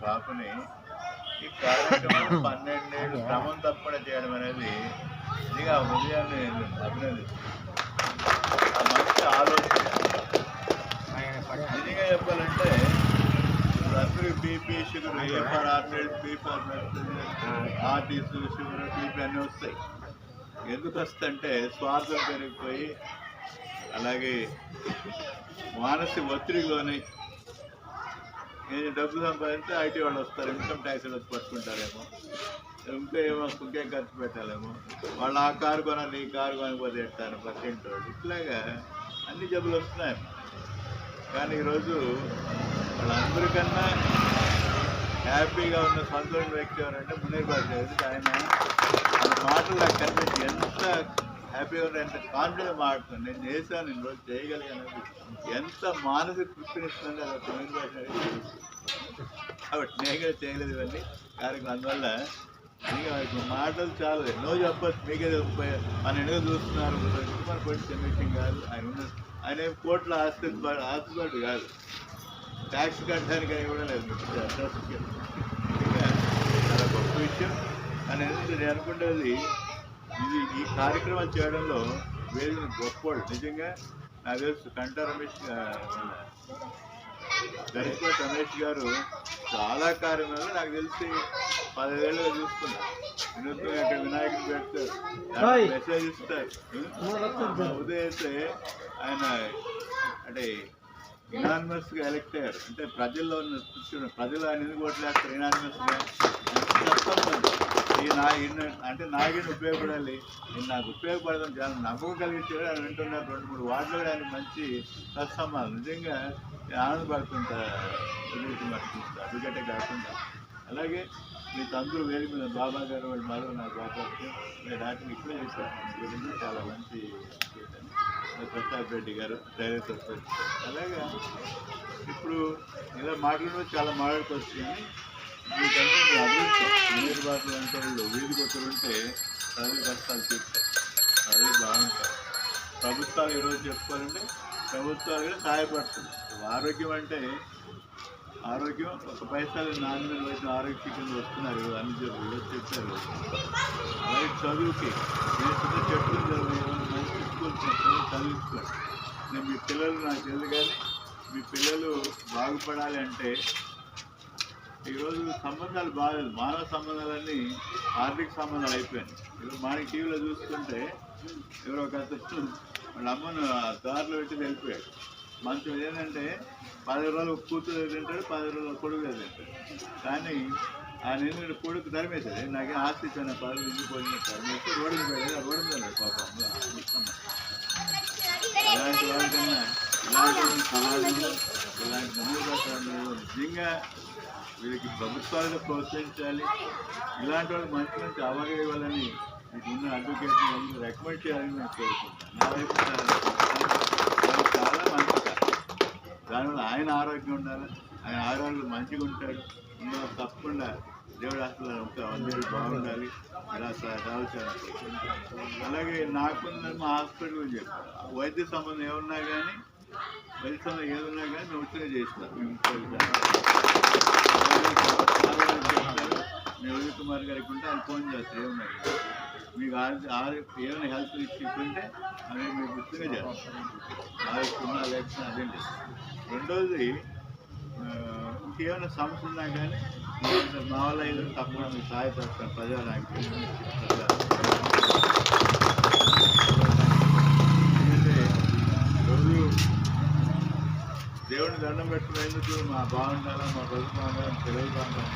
పాపని ఈ కార్యక్రమం 12 ఏళ్ళు క్రమం తప్పకుండా చేయడం అనేది నిజంగా హృదయాన్ని అభినందిస్తున్నాను. ఆ మంచి ఆలోచన. నిజంగా చెప్పాలంటే అందరూ BP sugar A for artist, B for artist, sugar, BP అన్నీ వస్తాయి. ఎందుకు వస్తుందంటే స్వార్థం పెరిగిపోయి, అలాగే మానసిక ఒత్తిడిలోనే నేను డబ్బు సంపాదించి ఐటీ వాళ్ళు వస్తారు, ఇన్కమ్ ట్యాక్స్ వచ్చి పట్టుకుంటారేమో, ఇంకేం ఖర్చు పెట్టాలేమో, వాళ్ళు ఆ కారు కొనాలి, ఈ కారు కొనకపోతే ఎట్టాను పక్కింటి వాళ్ళు, ఇట్లాగా అన్ని జబ్బులు వస్తున్నాయి. కానీ ఈరోజు వాళ్ళందరికన్నా హ్యాపీగా ఉన్న సంతోషం వ్యక్తి ఎవరంటే మునీర్ బాబు గారు. ఆయన మాటలు నాకు కనిపించి ఎంత హ్యాపీగా ఉన్నా, ఎంత కాన్ఫిడెంట్ మాట్లాడుతున్నాను, నేను చేశాను, నేను రోజు చేయగలిగాను, ఎంత మానసిక తృప్తినిస్తుందంటే అది మునీర్ బాబు గారు. కాబట్టి నేను కూడా చేయలేదు ఇవన్నీ కార్యక్రమం. అందువల్ల ఇంకా మాటలు చాలు, ఎన్నో చెప్పచ్చు, మీకే మన ఎన్నో చూస్తున్నారు, మన కొంచెం చిన్న విషయం కాదు. ఆయన కోట్ల ఆస్తిపడు కాదు, ట్యాక్స్ కట్టడానికి అని కూడా లేదు ట్రస్ట్కి. ఇంకా చాలా గొప్ప విషయం. అని నేను అనుకుంటేది ఇది ఈ కార్యక్రమం చేయడంలో వేదిక గొప్పవాళ్ళు. నిజంగా నాకు తెలుసు కంటా రమేష్ గరికపాటి రమేష్ గారు చాలా కార్యక్రమాలు నాకు తెలిసి 15 ఏళ్ళుగా చూస్తున్నారు. వినూత్నంగా అక్కడ వినాయకుడు పెడతారు, మెసేజ్ ఇస్తారు. ఉదయం అయితే ఆయన అంటే ఇనానిమస్గా ఎలక్ట్ అయ్యారు. అంటే ప్రజల్లో ఉన్న ప్రజలు ఆయన ఎందుకు ఓట్లేస్తారు ఇనానిమస్గా అంటే నాకేంటి ఉపయోగపడాలి, నేను నాకు ఉపయోగపడదాం చాలా నమ్మకం కలిగించారు. ఆయన వింటున్నారు 2-3 వార్డులో ఆయన మంచి సత్సంబాలు. నిజంగా నేను ఆనందపడుతుంటా. అడ్వకేటే కాకుండా అలాగే మీ తండ్రులు వేరు మీద బాబా గారు వాళ్ళు మరో నాకు బాబాకి నేను డాక్టర్ ఇప్పుడే చేశాను, చాలా మంచి ప్రతాప్ రెడ్డి గారు డైరెక్టర్. అలాగే ఇప్పుడు ఇలా మాట్లాడడం చాలా మాట్లాడుకోవచ్చు. కానీ మీకంటే మీ అదృష్టం నీరు బాటలు అంటే వాళ్ళు వీధి కొత్తలు ఉంటే ప్రజలు కష్టాలు తీర్చారు, ప్రజలు బాగుంటారు. ప్రభుత్వాలు ఈరోజు చెప్పుకోవాలంటే ప్రభుత్వాలు కూడా సహాయపడుతుంది. ఆరోగ్యం అంటే ఆరోగ్యం 1 పైసలు నాణ్యమైన వైద్యం ఆరోగ్య కింద వస్తున్నారు అన్ని జబ్బులు చెప్పారు. అలాగే చదువుకి నేను చెట్లు మంచి స్కూల్ చదివించుకోండి. నేను మీ పిల్లలు నాకు తెలియదు, కానీ మీ పిల్లలు బాగుపడాలి అంటే ఈరోజు సంబంధాలు బాగాలేదు. మానవ సంబంధాలన్నీ ఆర్థిక సంబంధాలు అయిపోయాయి. ఇప్పుడు మనకి టీవీలో చూస్తుంటే ఎవరో ఒక వాళ్ళ అమ్మను దారిలో పెట్టి వెళ్ళిపోయాడు. మంచి ఏంటంటే 10 రోజులు కూతురు తింటాడు, 10 రోజులు కొడుకు తింటాడు. కానీ ఆయన ఎందుకంటే కొడుకు తరిమేశాడు, నాకేం ఆస్తి ఇచ్చాను 10 రోజులు ఇంటికి పోయిన తరిమేస్తే రోడ్డు పోయాడు. ఆ రోడ్డు మీద పాపం ఇలాంటి వాళ్ళకన్నా ఇలాంటి సమాజంలో ఇలాంటి నిజంగా వీళ్ళకి ప్రభుత్వాలను ప్రోత్సహించాలి. ఇలాంటి వాళ్ళకి మంచి మంచి అవగాహన ఇవ్వాలని మీకు ఉన్న అడ్వకేట్ని రికమెండ్ చేయాలని నేను కోరుకుంటాను. నా వైపు చాలా మంచి సార్. దానివల్ల ఆయన ఆరోగ్యం ఉండాలి, ఆయన ఆరోగ్యం మంచిగా ఉంటాడు. ఇందులో తప్పకుండా దేవుడు అసలు అందరూ బాగుండాలి, ఇలా రావాల్సిన. అలాగే నాకున్న మా హాస్పిటల్ చెప్పారు, వైద్య సంబంధం ఏమున్నా కానీ వైద్య సంబంధం ఏదున్నా కానీ మేము ఉచితంగా చేస్తాం. మీ ఉదయ్ కుమార్ గారికి ఉంటే ఆయన ఫోన్ చేస్తారు, ఏమున్నాయి మీకు ఏమైనా హెల్త్ ఇష్యూస్ ఉంటే అవి మీరు ఉచితంగా చేస్తాం. ఆరోగ్యమా లేకపోతే అదేంటి. రెండోది ఇంకేమైనా సమస్య ఉన్నా కానీ మా వల్ల ఏదో తప్పకుండా మీకు సహాయపడతాను. ప్రజానాయకులు ఎందుకంటే రోజు దేవుడిని దండం పెట్టుకునేందుకు మా బాగుండాలా, మా బతుకు బాగుండాలని తెలియదు బాగుండాలి.